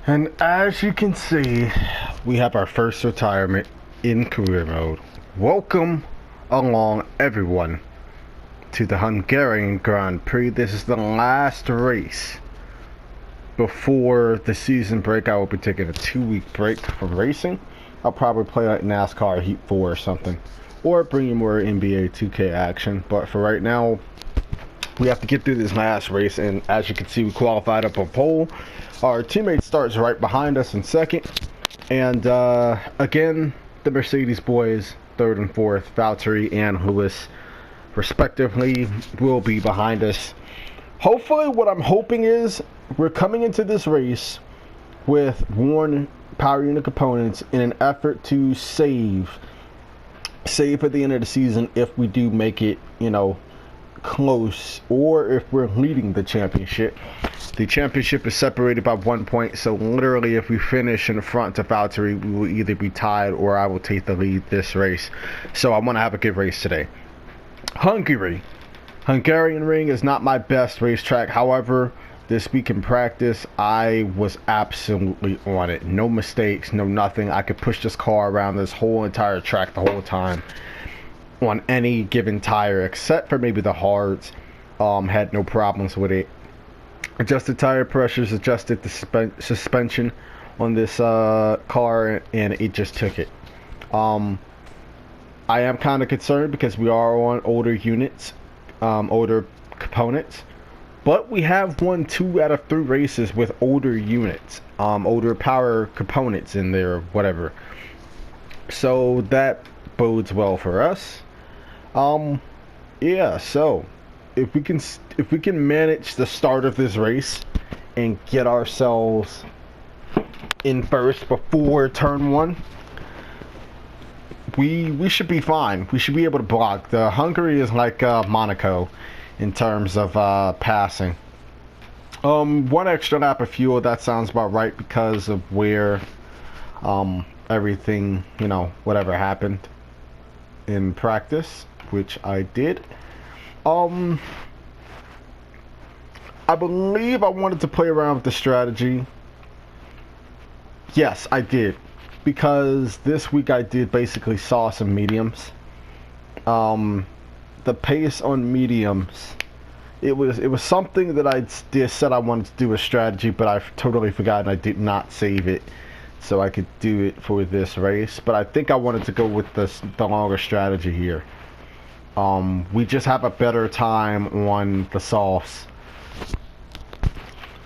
And as you can see, we have our first retirement in career mode. Welcome along, everyone, to the Hungarian Grand Prix. This is the last race before the season break. I will be taking a 2-week break from racing. I'll probably play like NASCAR Heat 4 or something, or bring you more NBA 2K action. But for right now, we have to get through this last race, and as you can see, we qualified up on pole. Our teammate starts right behind us in second, and again, the Mercedes boys, third and fourth, Valtteri and Lewis, respectively, will be behind us. Hopefully, what I'm hoping is we're coming into this race with worn power unit components in an effort to save at the end of the season if we do make it, you know, close, or if we're leading the championship. The championship is separated by 1 point, so literally if we finish in front of Valtteri, we will either be tied or I will take the lead this race. So I want to have a good race today. Hungarian Ring is not my best racetrack. However, this week in practice, I was absolutely on it. No mistakes, no nothing. I could push this car around this whole entire track the whole time on any given tire, except for maybe the hards. Had no problems with it. Adjusted tire pressures, adjusted the suspension on this car, and it just took it. I am kind of concerned because we are on older units, older components, but we have won 2 out of 3 races with older units, older power components in there, whatever. So that bodes well for us. Yeah, so if we can manage the start of this race and get ourselves in first before turn 1, we should be fine. We should be able to block. The Hungary is like Monaco in terms of passing. 1 extra lap of fuel, that sounds about right because of where everything, you know, whatever happened in practice, which I did. I believe I wanted to play around with the strategy. Yes, I did, because this week I did basically saw some mediums. The pace on mediums, it was something that I said I wanted to do a strategy, but I totally forgot and I did not save it, so I could do it for this race. But I think I wanted to go with the longer strategy here. We just have a better time on the softs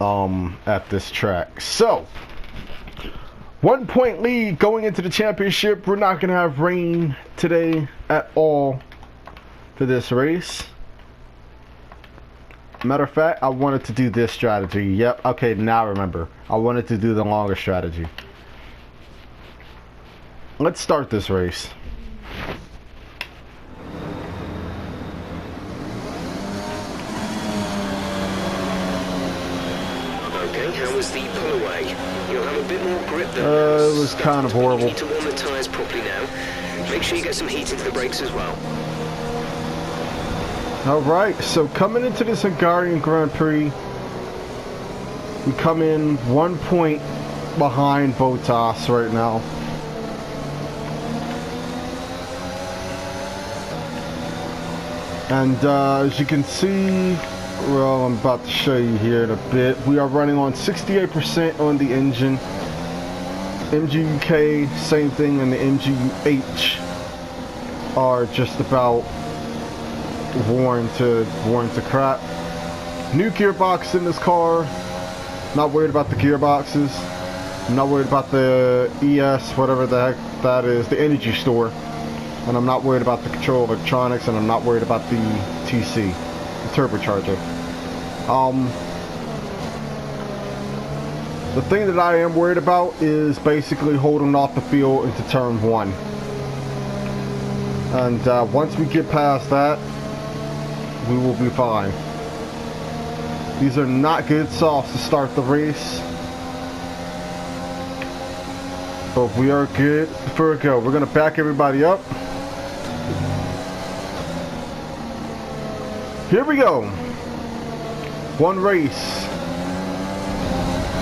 at this track. So 1 point lead going into the championship. We're not gonna have rain today at all for this race. Matter of fact, I wanted to do this strategy. Yep, okay, now I remember. I wanted to do the longer strategy. Let's start this race. How was the pull away? You'll have a bit more grip than it was kind of horrible. You need to warm the tyres properly now. Make sure you get some heat into the brakes as well. Alright, so coming into this Hungarian Grand Prix, we come in 1 point behind Bottas right now. And as you can see, well, I'm about to show you here in a bit. We are running on 68% on the engine. MGUK, same thing, and the MGUH are just about worn to crap. New gearbox in this car. Not worried about the gearboxes. I'm not worried about the ES, whatever the heck that is, the energy store. And I'm not worried about the control electronics, and I'm not worried about the TC, the turbocharger. The thing that I am worried about is basically holding off the field into turn 1. And once we get past that, we will be fine. These are not good softs to start the race, but we are good for a go. We're going to back everybody up. Here we go. 1 race.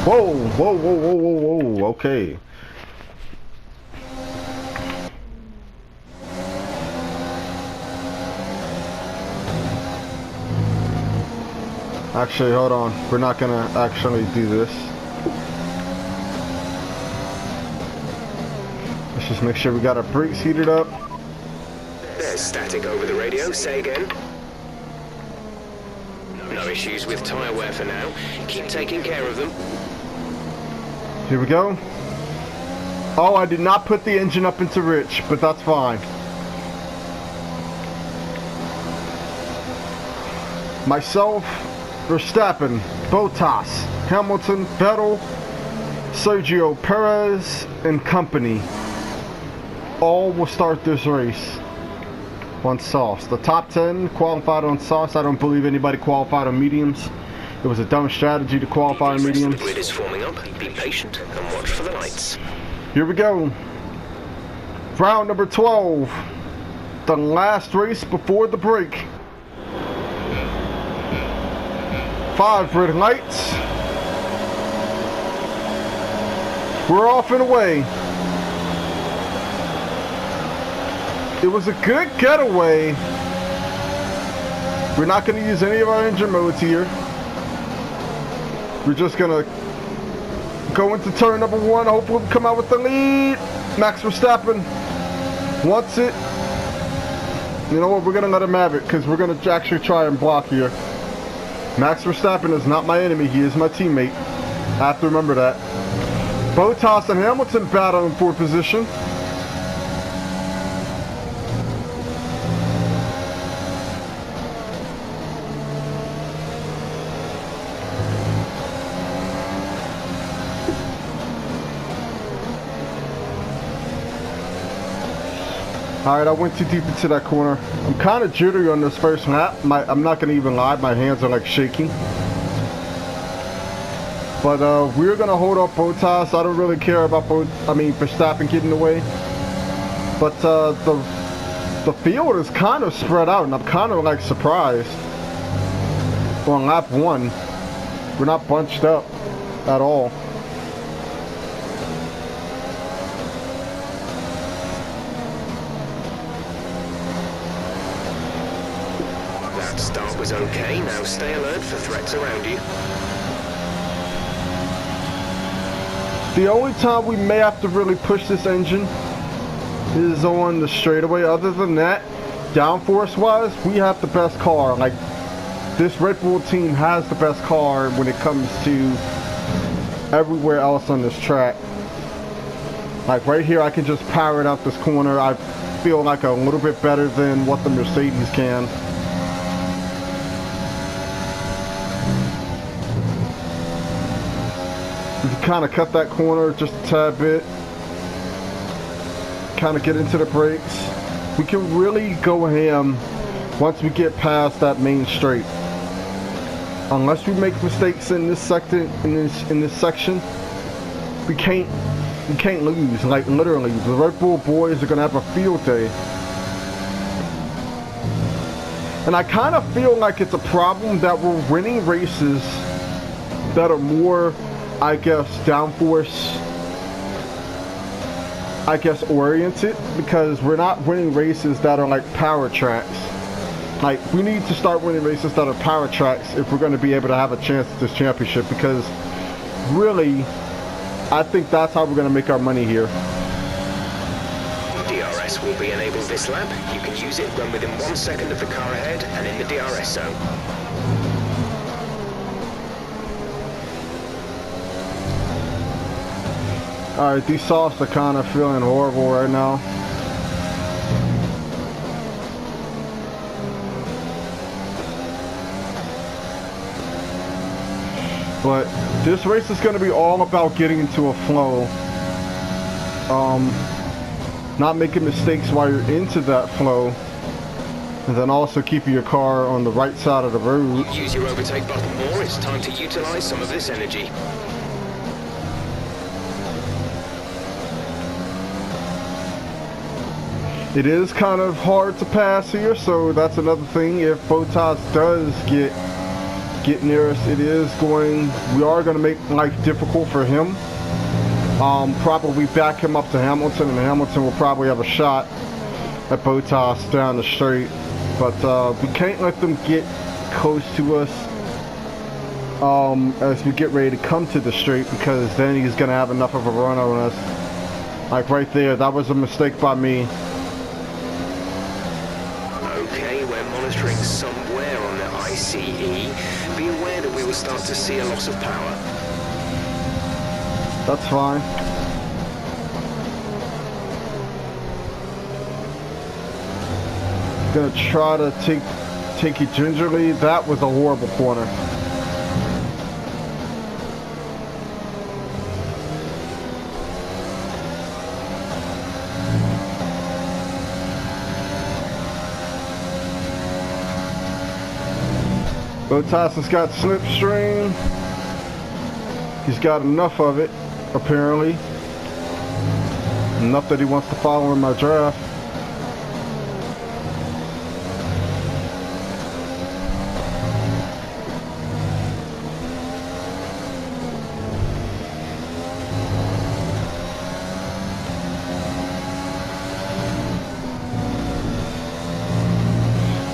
Whoa, whoa, whoa, whoa, whoa, whoa, okay. Actually, hold on. We're not gonna actually do this. Let's just make sure we got our brakes heated up. There's static over the radio. Say again. No issues with tyre wear for now. Keep taking care of them. Here we go. Oh, I did not put the engine up into rich, but that's fine. Myself, Verstappen, Bottas, Hamilton, Vettel, Sergio Perez, and company all will start this race on softs. The top 10 qualified on softs. I don't believe anybody qualified on mediums. It was a dumb strategy to qualify on mediums. The grid is forming up. Be patient and watch for the lights. Here we go. Round number 12. The last race before the break. 5 red lights. We're off and away. It was a good getaway. We're not going to use any of our engine modes here. We're just going to go into turn number 1. Hopefully we come out with the lead. Max Verstappen wants it. You know what? We're going to let him have it because we're going to actually try and block here. Max Verstappen is not my enemy. He is my teammate. I have to remember that. Bottas and Hamilton battling for position. Alright, I went too deep into that corner. I'm kind of jittery on this first lap. I'm not going to even lie, my hands are like shaking. But we're going to hold off Bottas. I don't really care about Verstappen getting away. But the field is kind of spread out, and I'm kind of like surprised. On lap 1, we're not bunched up at all. Start was okay. Now stay alert for threats around you. The only time we may have to really push this engine is on the straightaway. Other than that, downforce wise, we have the best car. Like, this Red Bull team has the best car when it comes to everywhere else on this track. Like right here, I can just power it out this corner. I feel like a little bit better than what the Mercedes can. We can kind of cut that corner just a tad bit. Kind of get into the brakes. We can really go ham once we get past that main straight. Unless we make mistakes in this section, we can't lose. Like literally, the Red Bull boys are gonna have a field day. And I kind of feel like it's a problem that we're winning races that are more, I guess, downforce, oriented, because we're not winning races that are like power tracks. Like, we need to start winning races that are power tracks if we're going to be able to have a chance at this championship, because really, I think that's how we're going to make our money here. DRS will be enabled this lap. You can use it when within 1 second of the car ahead and in the DRS zone. Alright, these softs are kind of feeling horrible right now. But this race is going to be all about getting into a flow. Not making mistakes while you're into that flow. And then also keeping your car on the right side of the road. Use your overtake button more. It's time to utilize some of this energy. It is kind of hard to pass here, so that's another thing. If Bottas does get get near us. We are going to make life difficult for him. Probably back him up to Hamilton, and Hamilton will probably have a shot at Botas down the straight. But we can't let them get close to us as we get ready to come to the straight, because then he's going to have enough of a run on us. Like right there, that was a mistake by me. Okay, we're monitoring somewhere on the ICE. Be aware that we will start to see a loss of power. That's fine. Gonna try to take it gingerly. That was a horrible corner. Botas has got slipstream. He's got enough of it, apparently. Enough that he wants to follow in my draft.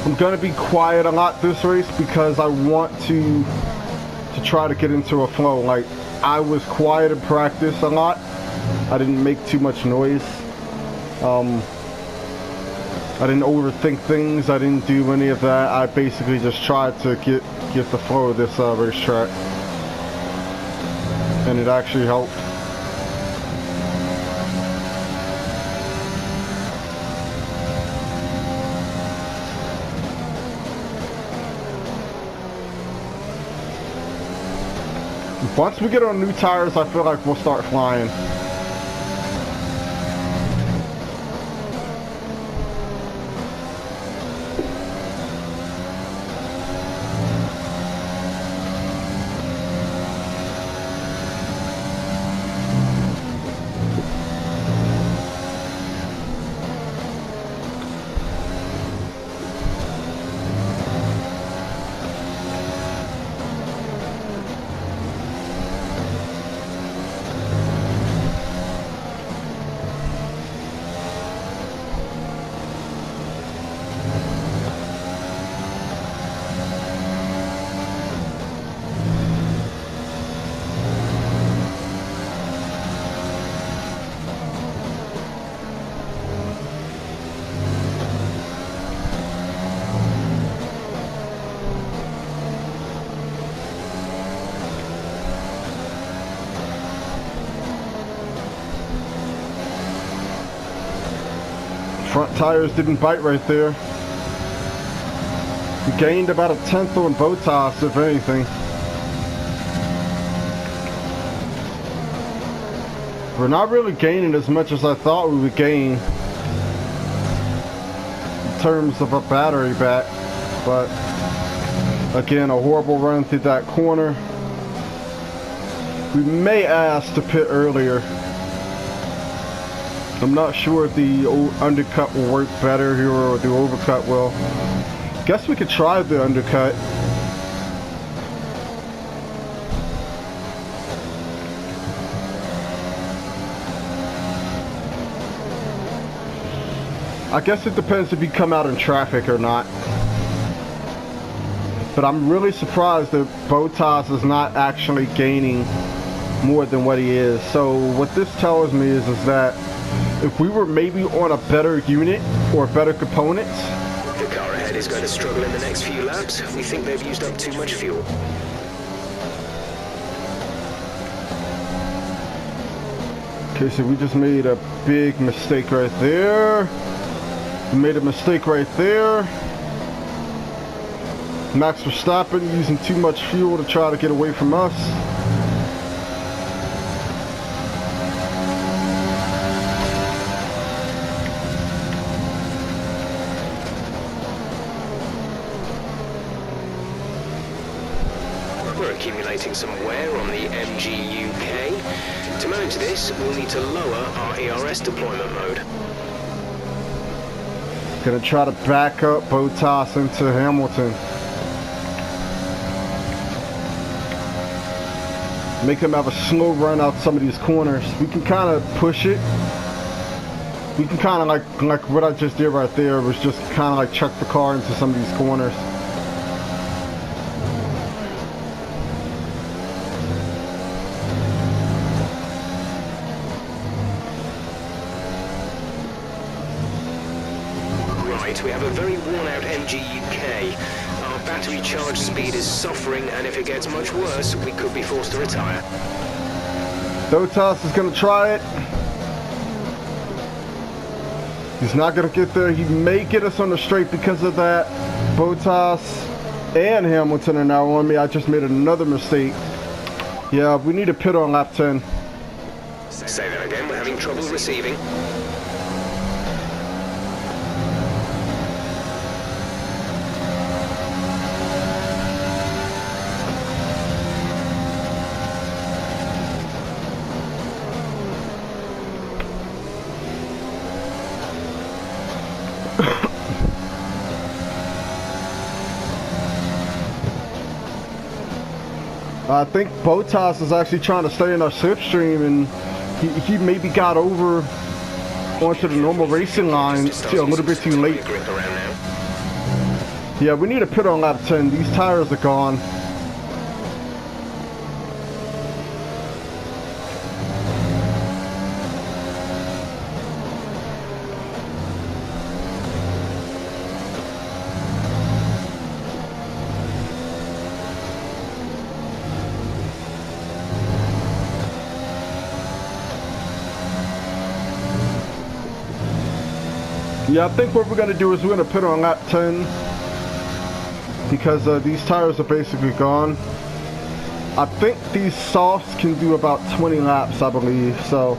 I'm gonna be quiet a lot this race because I want to try to get into a flow. Like, I was quiet in practice a lot. I didn't make too much noise. I didn't overthink things. I didn't do any of that. I basically just tried to get the flow of this racetrack, and it actually helped. Once we get on new tires, I feel like we'll start flying. Front tires didn't bite right there. We gained about a tenth on Botas, if anything. We're not really gaining as much as I thought we would gain in terms of a battery back, but again, a horrible run through that corner. We may ask to pit earlier. I'm not sure if the undercut will work better here or the overcut will. Guess we could try the undercut. I guess it depends if you come out in traffic or not. But I'm really surprised that Botas is not actually gaining more than what he is. So what this tells me is that if we were maybe on a better unit or better components. The car ahead is going to struggle in the next few laps. We think they've used up too much fuel. Okay, so we just made a big mistake right there. We made a mistake right there. Max Verstappen using too much fuel to try to get away from us. We're accumulating some wear on the MGUK. To manage this, we'll need to lower our ERS deployment mode. Gonna try to back up Botas into Hamilton. Make him have a slow run out some of these corners. We can kind of push it. We can kind of like what I just did right there was just kind of like chuck the car into some of these corners. Right, we have a very worn-out MG UK. Our battery charge speed is suffering, and if it gets much worse, we could be forced to retire. Dotas is going to try it. He's not going to get there. He may get us on the straight because of that. Botas and Hamilton are now on me. I just made another mistake. Yeah, we need to pit on lap 10. Say that again, we're having trouble receiving. I think Botas is actually trying to stay in our slipstream, and he maybe got over onto the normal racing line a little bit too late. Yeah, we need to pit on lap 10. These tires are gone. Yeah, I think what we're going to do is we're going to pit on lap 10 because these tires are basically gone. I think these softs can do about 20 laps, I believe, so.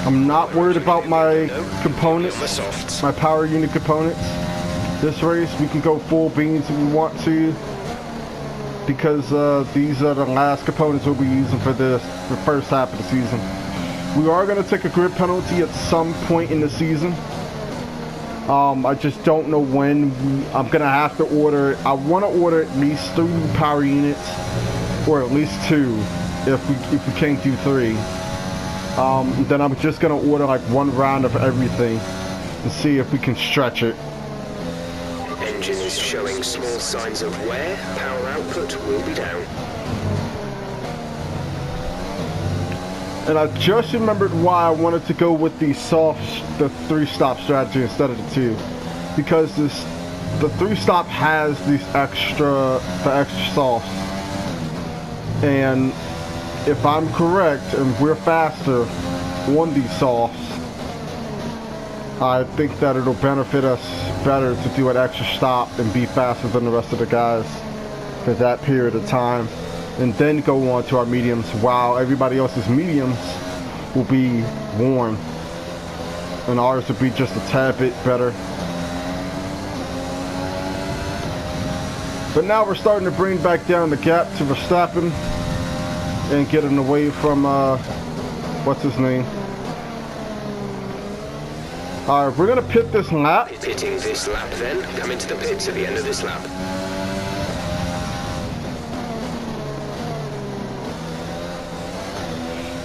I'm not worried about my components, my power unit components. This race, we can go full beans if we want to, because these are the last components we'll be using for the first half of the season. We are going to take a grid penalty at some point in the season. I just don't know when. I'm going to have to order, I want to order at least 3 new power units, or at least 2, if we can't do 3. Then I'm just going to order like 1 round of everything to see if we can stretch it. Engine is showing small signs of wear. Power output will be down. And I just remembered why I wanted to go with the 3-stop strategy instead of the 2. Because the 3-stop has the extra softs. And if I'm correct and we're faster on these softs, I think that it'll benefit us better to do an extra stop and be faster than the rest of the guys for that period of time, and then go on to our mediums while everybody else's mediums will be warm and ours will be just a tad bit better. But now we're starting to bring back down the gap to Verstappen and get him away from what's his name. Alright, we're going to pit this lap. Pitting this lap then. Come into the pits at the end of this lap.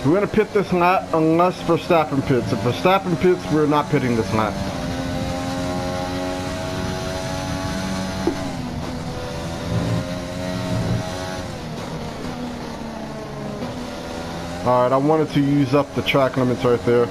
We're going to pit this lap unless Verstappen pits. If Verstappen pits, we're not pitting this lap. Alright, I wanted to use up the track limits right there.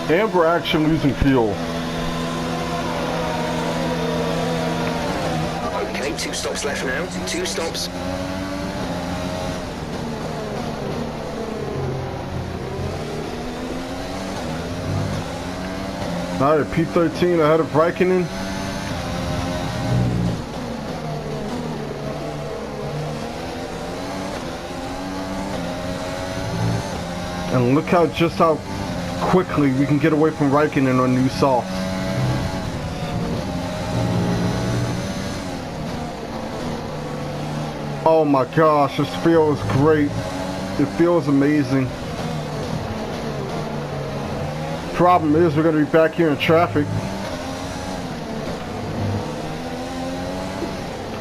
And we're actually losing fuel. Okay, 2 stops left now. 2 stops. Alright, P13 ahead of Raikkonen. And look just how quickly we can get away from Raikkonen on new softs. Oh my gosh, this feels great. It feels amazing. Problem is, we're going to be back here in traffic.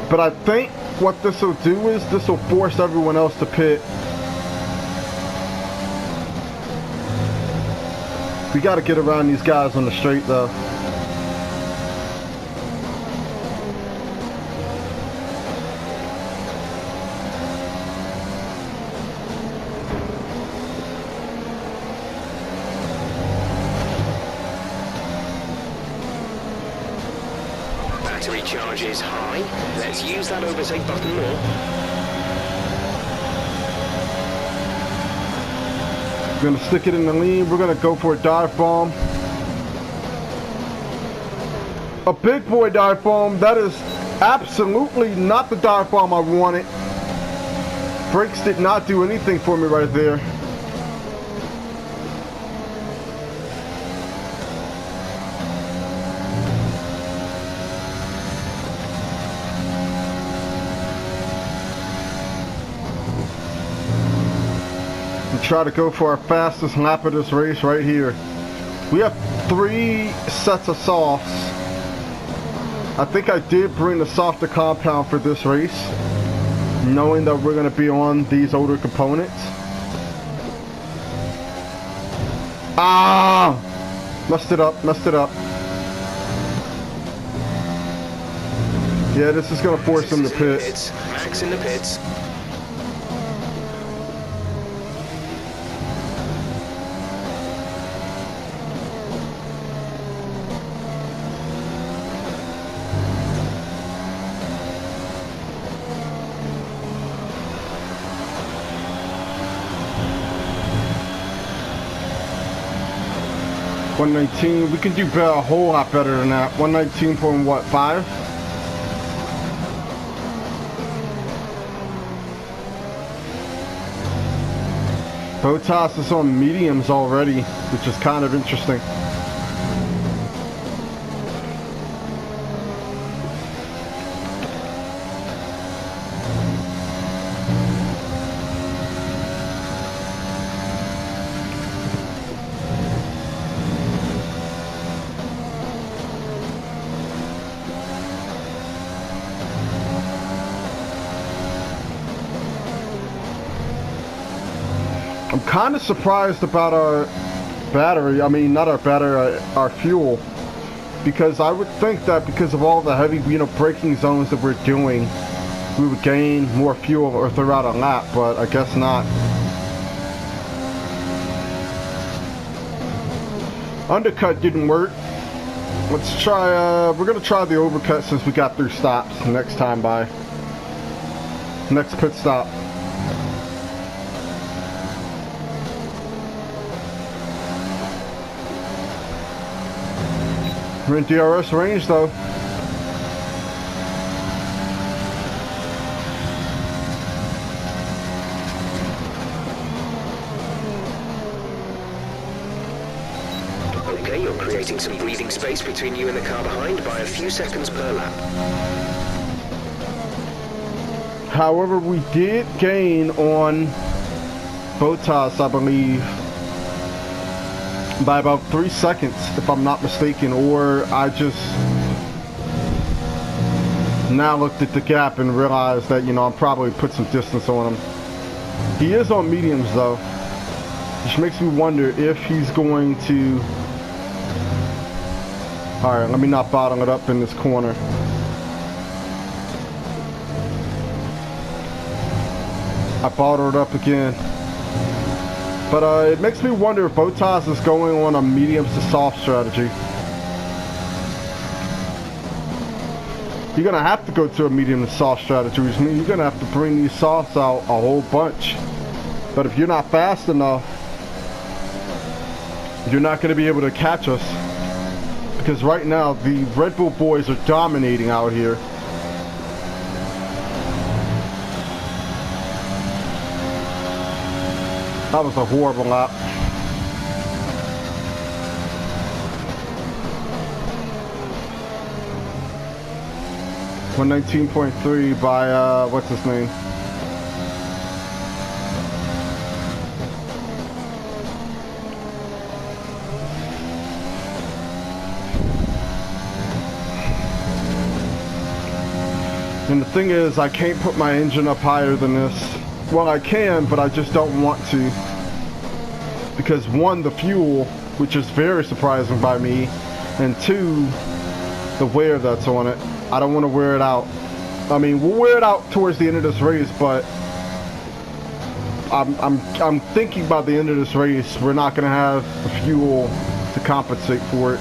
But I think what this will do is this will force everyone else to pit. We got to get around these guys on the straight though. Battery charge is high. Let's use that overtake button more. We're gonna stick it in the lean. We're gonna go for a dive bomb. A big boy dive bomb. That is absolutely not the dive bomb I wanted. Brakes did not do anything for me right there. Try to go for our fastest lap of this race right here. We have 3 sets of softs. I think I did bring the softer compound for this race, knowing that we're going to be on these older components. Ah! Messed it up. Yeah, this is going to force him to pit. Max in the pits. $119. We can do better, a whole lot better than that. 119.5. Bottas is on mediums already, which is kind of interesting. I'm kind of surprised about our battery. I mean, not our battery, our fuel. Because I would think that because of all the heavy, braking zones that we're doing, we would gain more fuel or throughout a lap, but I guess not. Undercut didn't work. Let's try, we're going to try the overcut since we got through stops next time by. Next pit stop. We're in DRS range though. Okay, you're creating some breathing space between you and the car behind by a few seconds per lap. However, we did gain on Bottas, I believe, by about 3 seconds, if I'm not mistaken, or I just now looked at the gap and realized that, I probably put some distance on him. He is on mediums though, which makes me wonder if he's going to... Alright, let me not bottle it up in this corner. I bottled it up again. But it makes me wonder if Bottas is going on a medium to soft strategy. You're going to have to go to a medium to soft strategy, which means you're going to have to bring these softs out a whole bunch. But if you're not fast enough, you're not going to be able to catch us. Because right now, the Red Bull boys are dominating out here. That was a horrible lap. 119.3 by, what's his name? And the thing is, I can't put my engine up higher than this. Well, I can, but I just don't want to. Because one, the fuel, which is very surprising by me, and two, the wear that's on it. I don't want to wear it out. I mean, we'll wear it out towards the end of this race, but I'm thinking by the end of this race, we're not going to have the fuel to compensate for it.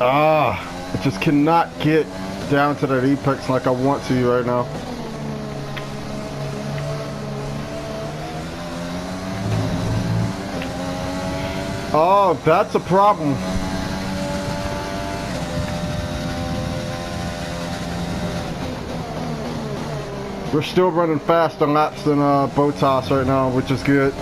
I just cannot get down to that apex like I want to right now. Oh, that's a problem. We're still running faster laps than Bottas right now, which is good.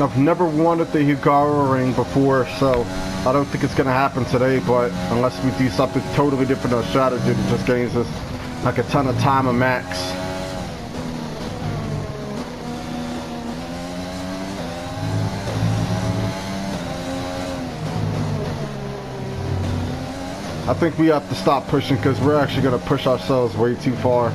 I've never wanted the Higara ring before, so I don't think it's going to happen today, but unless we do something totally different on strategy that just gains us like a ton of time of max. I think we have to stop pushing because we're actually going to push ourselves way too far.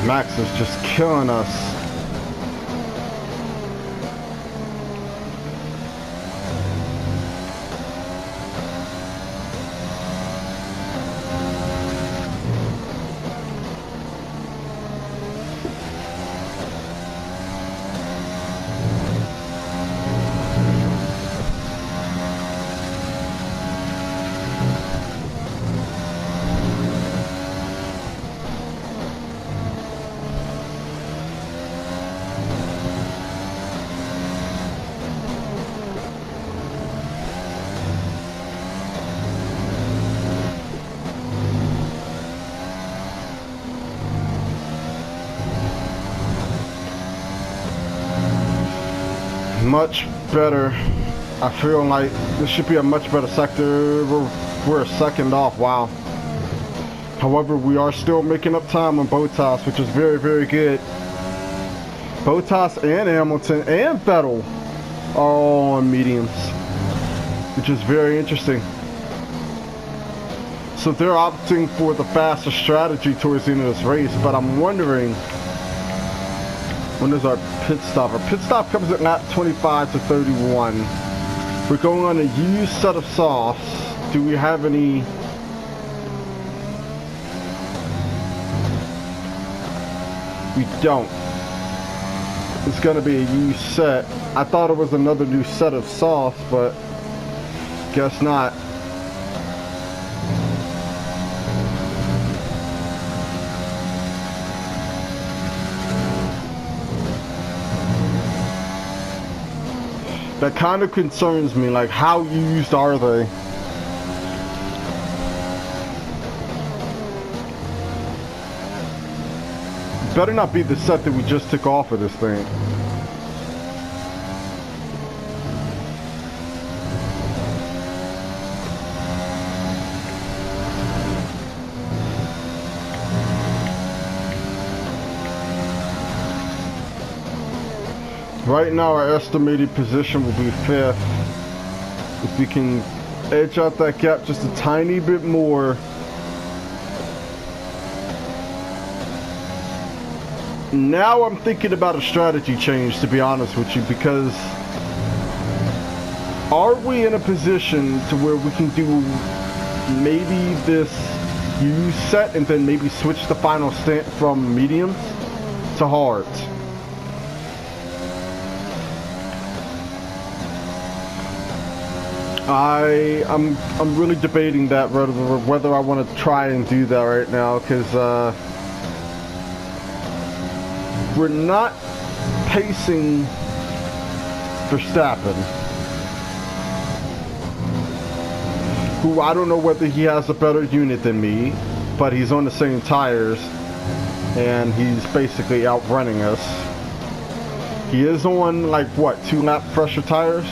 Max is just killing us. Much better. I feel like this should be a much better sector. We're a second off. Wow. However, we are still making up time on Bottas, which is very, very good. Bottas and Hamilton and Vettel are all on mediums, which is very interesting. So they're opting for the faster strategy towards the end of this race, but I'm wondering, when is our pit stop? Our pit stop comes at lap 25 to 31. We're going on a used set of softs. Do we have any? We don't. It's going to be a used set. I thought it was another new set of softs, but guess not. That kind of concerns me, like how used are they? Better not be the set that we just took off of this thing. Right now our estimated position will be 5th. If we can edge out that gap just a tiny bit more. Now I'm thinking about a strategy change, to be honest with you, because are we in a position to where we can do maybe this use set and then maybe switch the final stint from mediums to hards? I'm really debating that, whether I want to try and do that right now, because we're not pacing Verstappen, who I don't know whether he has a better unit than me, but he's on the same tires and he's basically outrunning us. He is on like what, 2-lap fresher tires?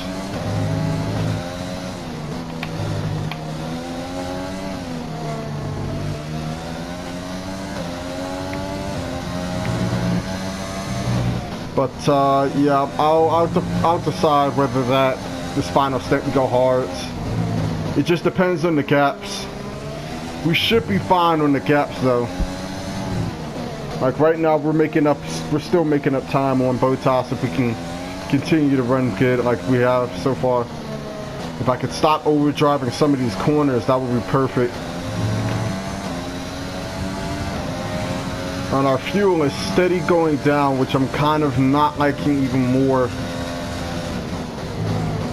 But yeah, I'll decide whether this final step we go hards. It just depends on the gaps. We should be fine on the gaps though. Like right now we're still making up time on Bottas if we can continue to run good like we have so far. If I could stop overdriving some of these corners, that would be perfect. And our fuel is steady going down, which I'm kind of not liking even more.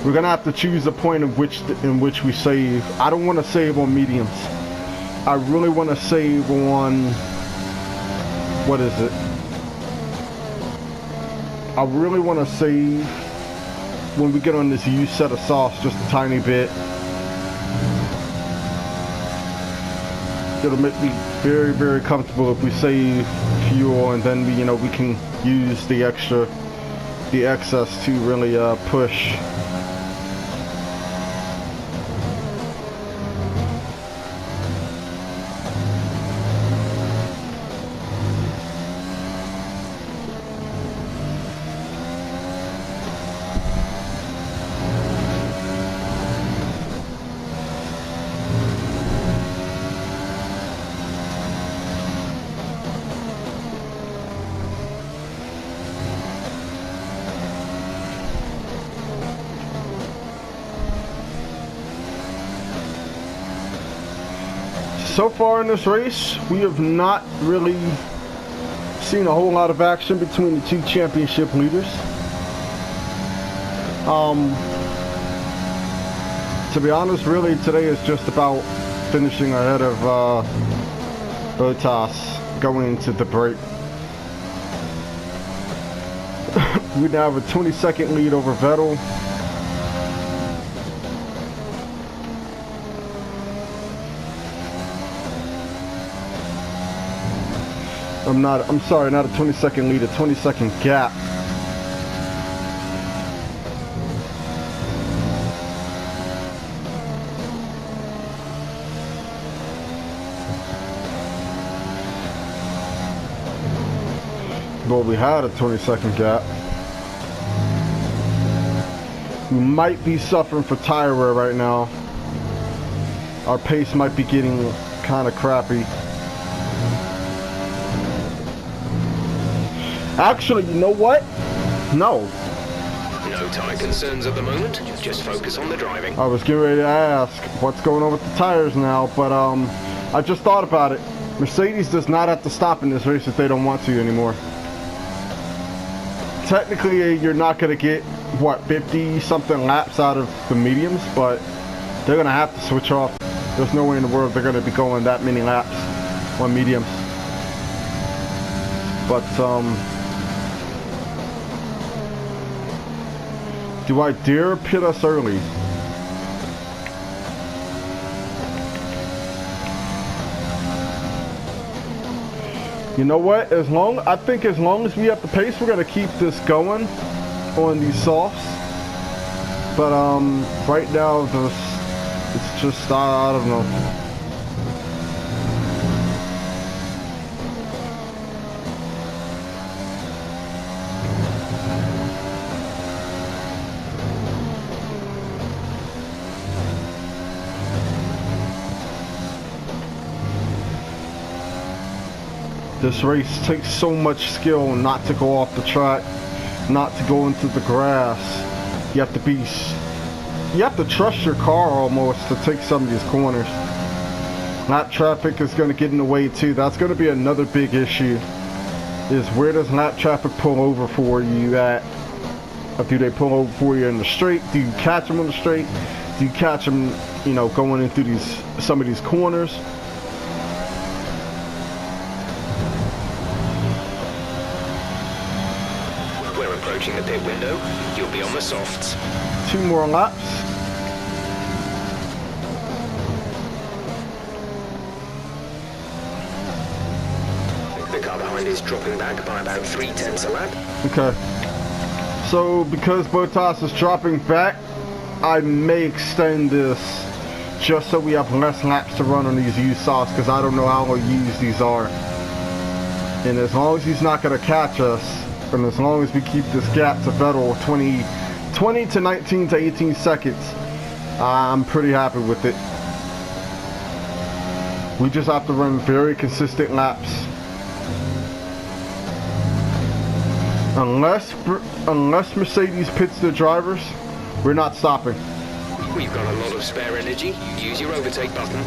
We're gonna have to choose a point in which we save. I don't want to save on mediums. I really want to save on, what is it? I really want to save when we get on this used set of sauce just a tiny bit. It'll make me very, very comfortable if we save fuel, and then we can use the excess to really push. So far in this race, we have not really seen a whole lot of action between the two championship leaders. To be honest, really, today is just about finishing ahead of Bottas going into the break. We now have a 20-second lead over Vettel. I'm sorry, not a 20-second lead, a 20-second gap. Well, we had a 20-second gap. We might be suffering for tire wear right now. Our pace might be getting kind of crappy. Actually, you know what? No. No tire concerns at the moment. Just focus on the driving. I was getting ready to ask what's going on with the tires now, but I just thought about it. Mercedes does not have to stop in this race if they don't want to anymore. Technically, you're not going to get, what, 50-something laps out of the mediums, but they're going to have to switch off. There's no way in the world they're going to be going that many laps on mediums. But, Do I dare pit us early? You know what? I think as long as we have the pace, we're gonna keep this going on these softs. But right now, it's just I don't know. This race takes so much skill not to go off the track, not to go into the grass. You have to trust your car almost to take some of these corners. Lap traffic is going to get in the way too. That's going to be another big issue, is where does lap traffic pull over for you at? Or do they pull over for you in the straight? Do you catch them on the straight? Do you catch them, you know, going in through some of these corners? Approaching the pit window, you'll be on the softs. 2 more laps. The car behind is dropping back by about 0.3 a lap. Okay. So because Bottas is dropping back, I may extend this just so we have less laps to run on these used softs, because I don't know how used these are. And as long as he's not going to catch us, and as long as we keep this gap to Vettel 20 to 19 to 18 seconds, I'm pretty happy with it. We just have to run very consistent laps. Unless Mercedes pits their drivers, we're not stopping. We've got a lot of spare energy. Use your overtake button.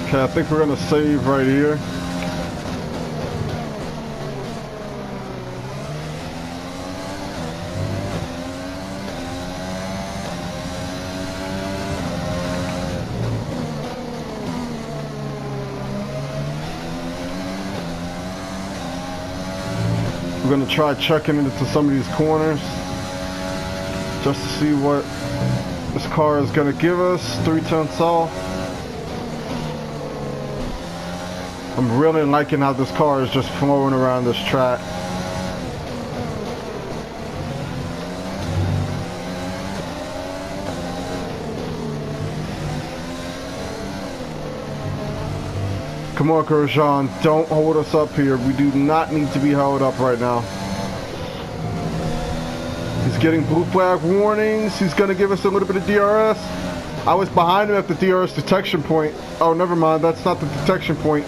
Okay, I think we're gonna save right here. We're gonna try checking into some of these corners just to see what this car is gonna give us. 3/10 off. I'm really liking how this car is just flowing around this track. Come on, Grosjean, don't hold us up here. We do not need to be held up right now. He's getting blue flag warnings. He's going to give us a little bit of DRS. I was behind him at the DRS detection point. Oh, never mind. That's not the detection point.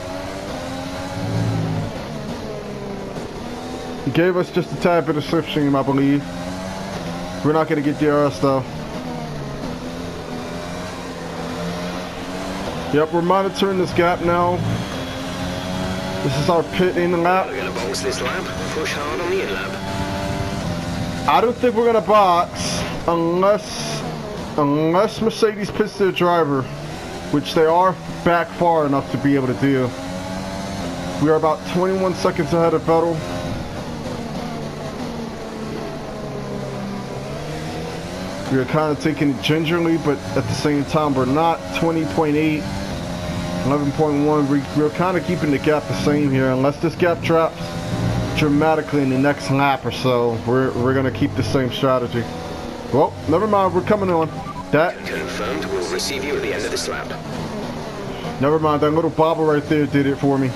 He gave us just a tad bit of slipstream, I believe. We're not going to get DRS though. Yep, we're monitoring this gap now. This is our pit in lap. We're going to box this lap. Push hard on the in lap. I don't think we're going to box unless Mercedes pits their driver, which they are back far enough to be able to do. We are about 21 seconds ahead of Vettel. We are kind of taking it gingerly, but at the same time, we're not. 20.8, 11.1. We're kind of keeping the gap the same here. Unless this gap drops dramatically in the next lap or so, we're going to keep the same strategy. Well, never mind. We're coming on. That confirmed. We'll receive you at the end of this lap. Never mind. That little bobble right there did it for me.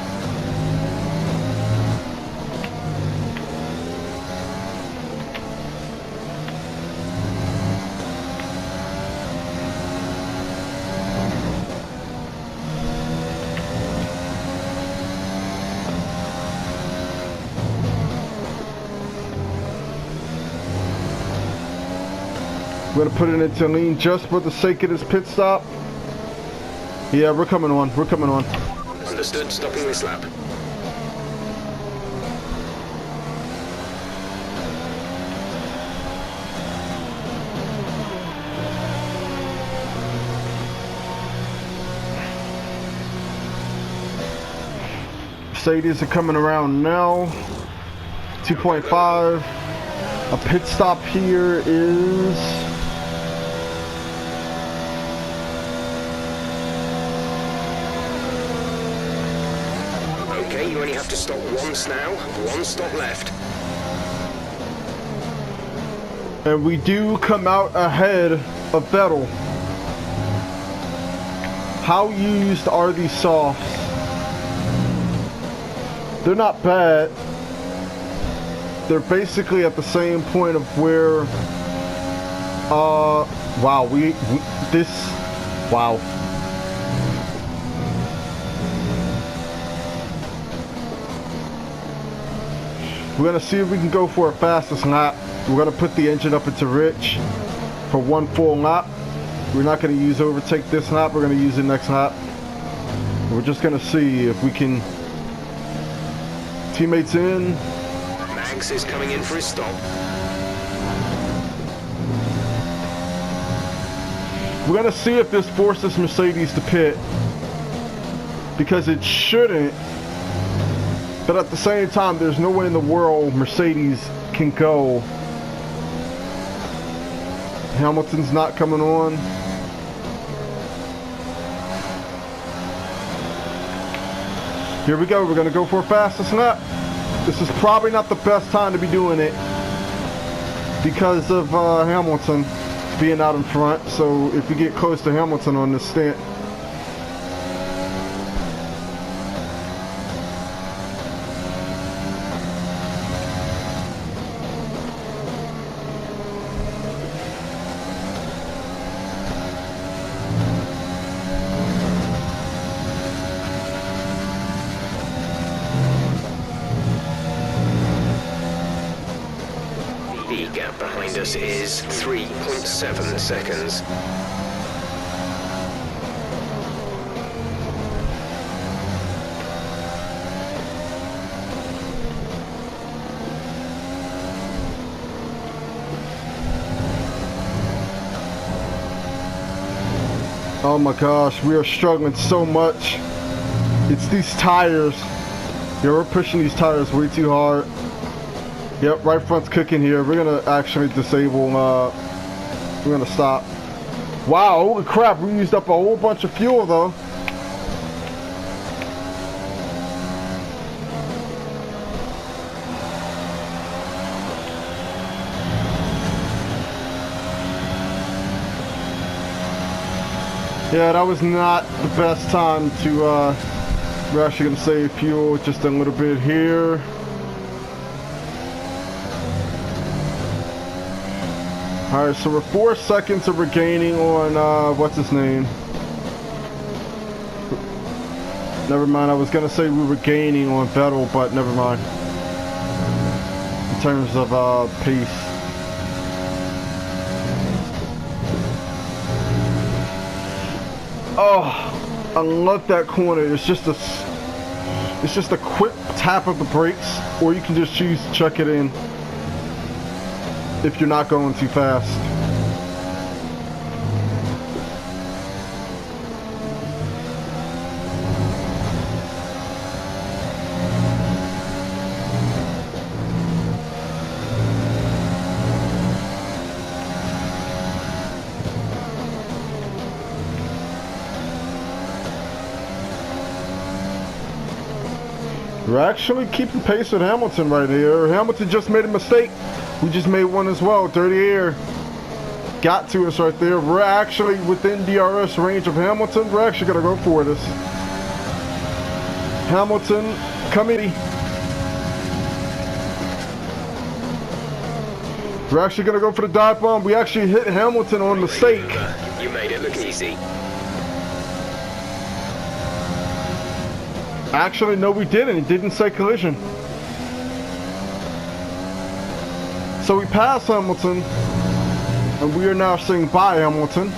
We're gonna put it into lean just for the sake of this pit stop. Yeah, we're coming on. We're coming on. Understood. Stopping this lap. Mercedes are coming around now. 2.5. A pit stop here is... Okay, you only have to stop once now. One stop left. And we do come out ahead of Vettel. How used are these softs? They're not bad. They're basically at the same point of where, wow, wow. We're gonna see if we can go for a fastest lap. We're gonna put the engine up into rich for one full lap. We're not gonna use overtake this lap. We're gonna use it next lap. We're just gonna see if we can. Teammates in. Max is coming in for his stop. We're gonna see if this forces Mercedes to pit, because it shouldn't, but at the same time there's no way in the world Mercedes can go. Hamilton's not coming on. Here we go. We're gonna go for a fastest lap. This is probably not the best time to be doing it because of Hamilton being out in front. So if we get close to Hamilton on this stint, The gap behind us is 3.7 seconds. oh my gosh, we are struggling so much. It's these tires. Yeah, we're pushing these tires way too hard. Yep, right front's cooking here. We're gonna actually disable, we're gonna stop. Wow, holy crap, we used up a whole bunch of fuel though. Yeah, that was not the best time to, we're actually gonna save fuel just a little bit here. Alright, so we're 4 seconds of regaining on, what's his name? Never mind, I was gonna say we were gaining on Vettel, but never mind. In terms of, pace. Oh, I love that corner. It's just a quick tap of the brakes, or you can just choose to chuck it in if you're not going too fast. We're actually keeping pace with Hamilton right here. Hamilton just made a mistake. We just made one as well. Dirty air got to us right there. We're actually within DRS range of Hamilton. We're actually going to go for this. Hamilton, come in. We're actually going to go for the dive bomb. We actually hit Hamilton on mistake. You made it look easy. Actually, no, we didn't. It didn't say collision. So we passed Hamilton. And we are now saying bye, Hamilton.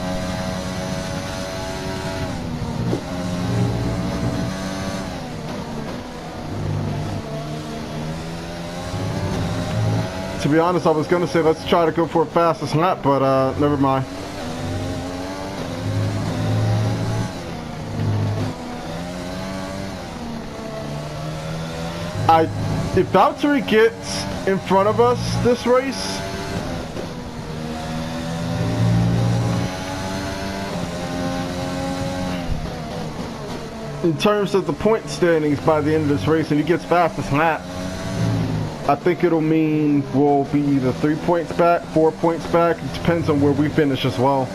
To be honest, I was going to say let's try to go for a fastest lap, but never mind. If Valtteri gets in front of us this race, in terms of the point standings by the end of this race, and he gets fastest lap, I think it'll mean we'll be either 3 points back, 4 points back. It depends on where we finish as well.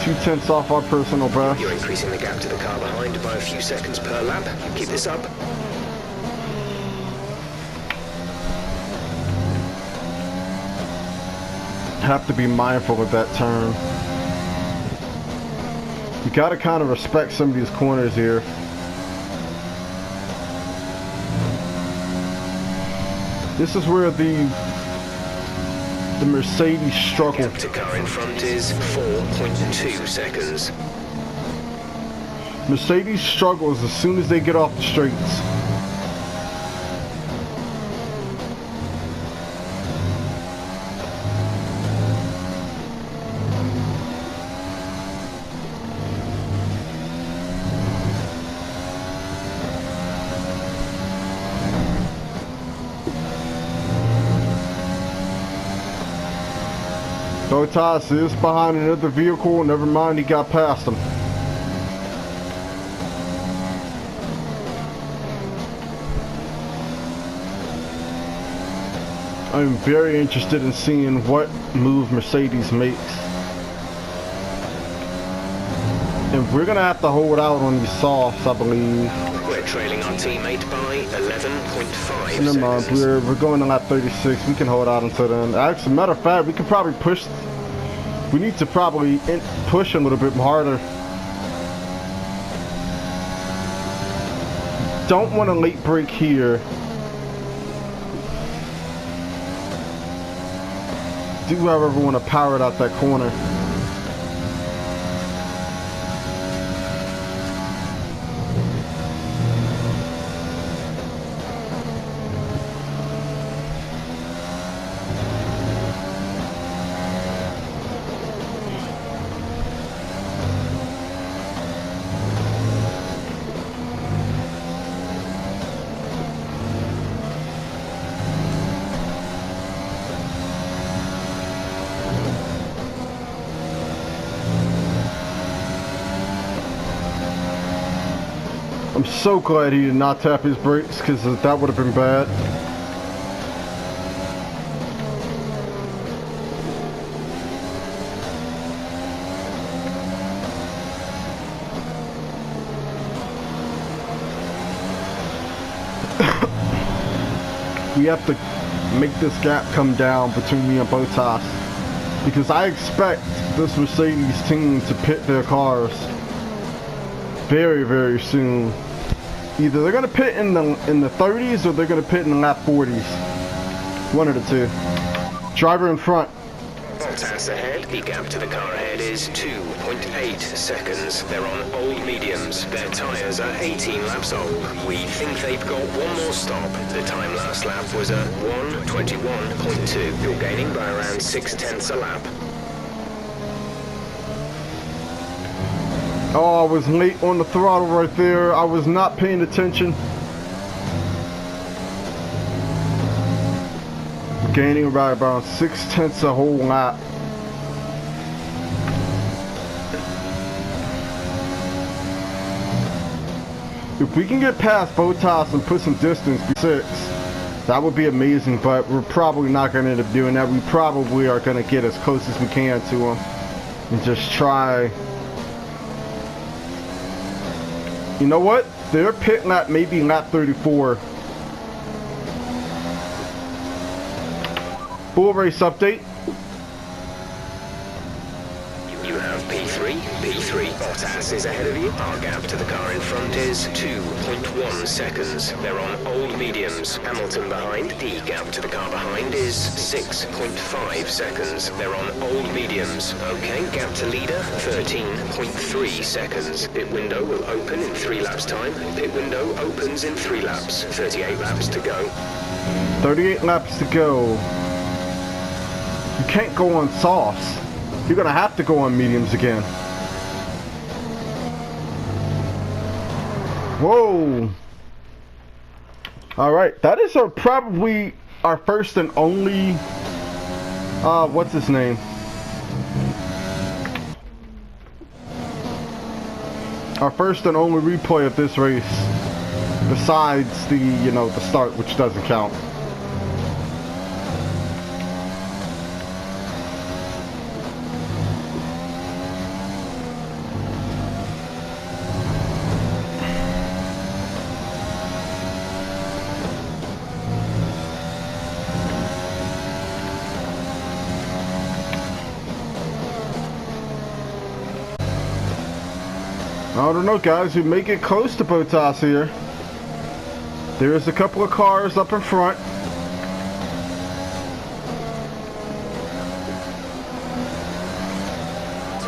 .2 off our personal best. You're increasing the gap to the car behind by a few seconds per lap. Keep this up. Have to be mindful of that turn. You gotta kind of respect some of these corners here. This is where the Mercedes struggle. Gap to car in front is 4.2 seconds. Mercedes struggles as soon as they get off the straights. Bottas is behind another vehicle. Never mind, he got past him. I'm very interested in seeing what move Mercedes makes. And we're going to have to hold out on these softs, I believe. We're trailing our teammate by 11.5 Never mind, seconds. we're going to lap 36. We can hold out until then. Actually, matter of fact, we could probably push. We need to probably push a little bit harder. Don't want a late break here. Do however want to power it out that corner. I'm so glad he did not tap his brakes, because that would have been bad. We have to make this gap come down between me and Bottas, because I expect this Mercedes team to pit their cars very, very soon. Either they're gonna pit in the 30s or they're gonna pit in the lap 40s. One of the two. Driver in front. Bottas ahead. The gap to the car ahead is 2.8 seconds. They're on old mediums. Their tyres are 18 laps old. We think they've got one more stop. The time last lap was a 1:21.2. You're gaining by around 0.6 a lap. Oh, I was late on the throttle right there. I was not paying attention. Gaining by about 0.6 a whole lap. If we can get past Bottas and put some distance, 6, that would be amazing, but we're probably not going to end up doing that. We probably are going to get as close as we can to him and just try. You know what? Their pit lap may be lap 34. Full race update. You have P3, P3. Bottas is ahead of you. Our gap to the car in front is 2.1 seconds. They're on old mediums. Hamilton behind. The gap to the car behind is 6.5 seconds. They're on old mediums. Okay, gap to leader, 13.3 seconds. Pit window will open in 3 laps time. Pit window opens in 3 laps. 38 laps to go. 38 laps to go. You can't go on softs. You're gonna have to go on mediums again. Whoa. Alright, that is probably our first and only, what's his name? Our first and only replay of this race. Besides the, the start, which doesn't count. I don't know, guys. We may get close to Bottas here. There's a couple of cars up in front.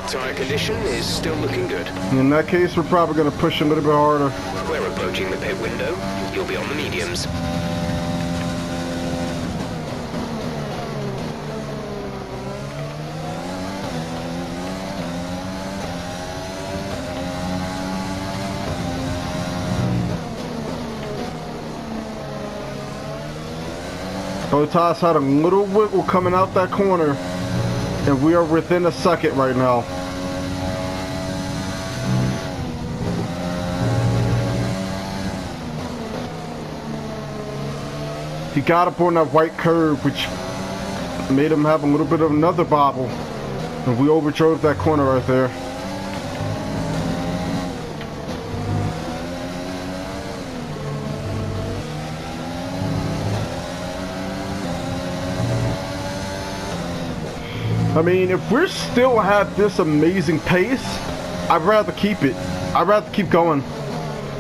Tire condition is still looking good. In that case, we're probably going to push a little bit harder. We're approaching the pit window. You'll be on the mediums. Bottas had a little wiggle coming out that corner, and we are within a second right now. He got up on that white curve, which made him have a little bit of another bobble, and we overdrove that corner right there. I mean, if we're still have this amazing pace, I'd rather keep it. I'd rather keep going.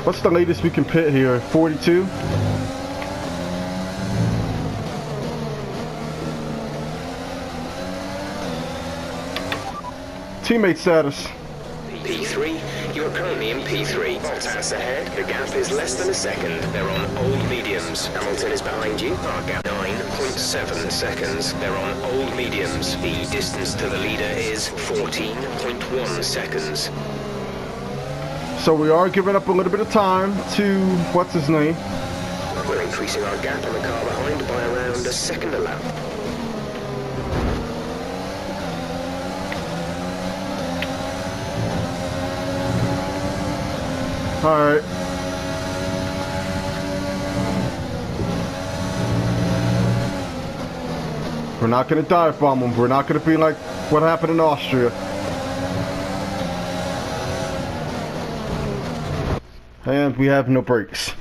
What's the latest we can pit here? 42? Teammate status. P3, you are currently in P3. Bottas ahead. The gap is less than a second. They're on old mediums. Hamilton is behind you. Our gap 9.7 seconds. They're on old mediums. The distance to the leader is 14.1 seconds. So we are giving up a little bit of time to, what's his name? We're increasing our gap on the car behind by around a second a lap. Alright. We're not going to dive bomb them. We're not going to be like what happened in Austria. And we have no brakes.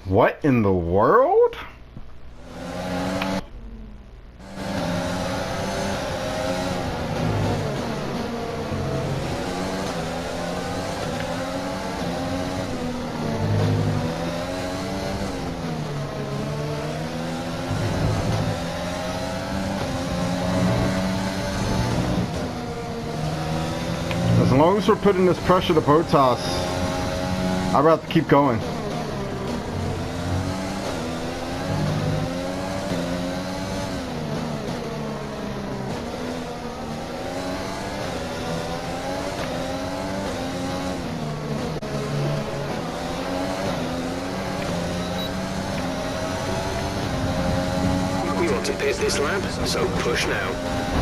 What in the world? As long as we're putting this pressure to Bottas, I'd rather keep going. To pit this lap, so push now.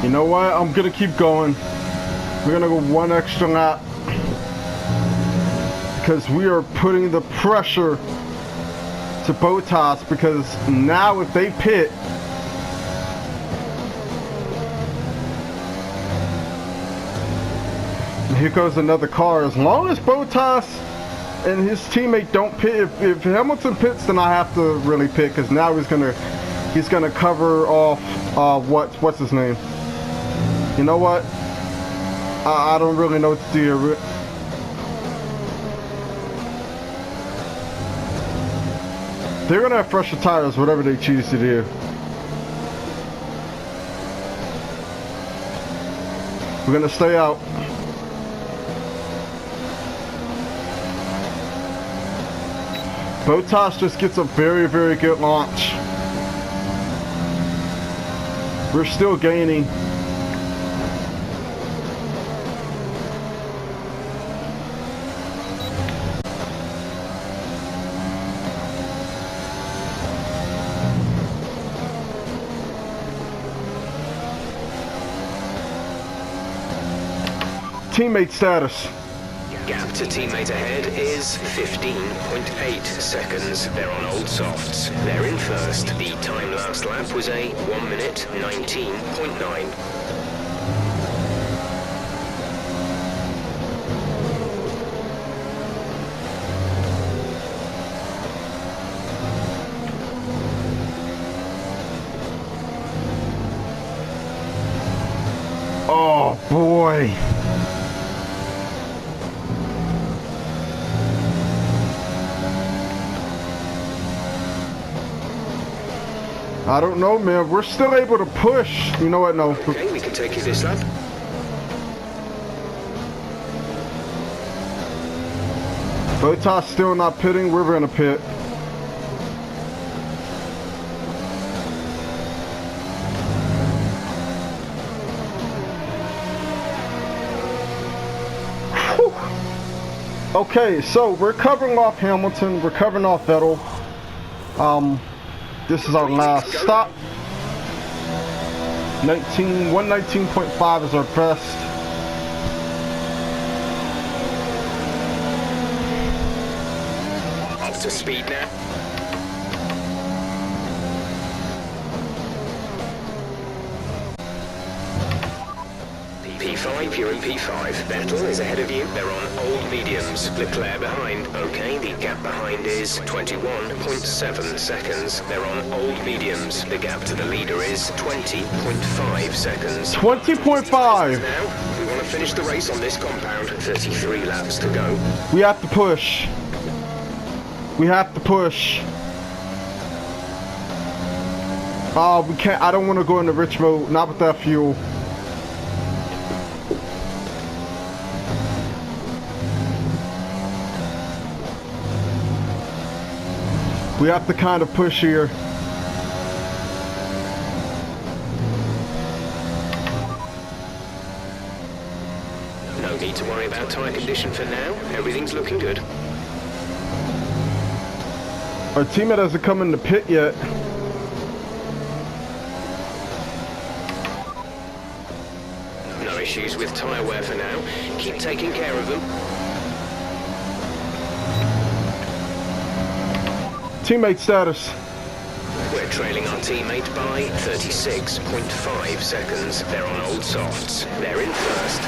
You know what? I'm gonna keep going. We're gonna go one extra lap because we are putting the pressure to Bottas, because now if they pit, here goes another car. As long as Bottas and his teammate don't pit, if Hamilton pits, then I have to really pit, because now he's gonna cover off what's his name. You know what? I don't really know what to do here. They're gonna have fresher tires, whatever they choose to do. We're gonna stay out. Bottas just gets a very, very good launch. We're still gaining. Teammate status. Gap to teammate ahead is 15.8 seconds. They're on old softs. They're in first. The time last lap was a 1 minute 19.9. Oh boy. I don't know, man. We're still able to push. You know what? No. Okay, we can take you this lap. Bottas still not pitting. We're gonna pit. Whew. Okay, so we're covering off Hamilton. We're covering off Vettel. This is our last stop. 119.5 is our best. Up to speed now. P5, you're in P5. Vettel is ahead of you. They're on old mediums. Leclerc behind. Okay, the gap behind is 21.7 seconds. They're on old mediums. The gap to the leader is 20.5 seconds. 20.5. Now, we want to finish the race on this compound. 33 laps to go. We have to push. We have to push. Oh, we can't. I don't want to go into rich mode. Not with that fuel. We have to kind of push here. No need to worry about tyre condition for now. Everything's looking good. Our teammate hasn't come in the pit yet. No issues with tyre wear for now. Keep taking care of them. Teammate status. We're trailing our teammate by 36.5 seconds. They're on old softs. They're in first.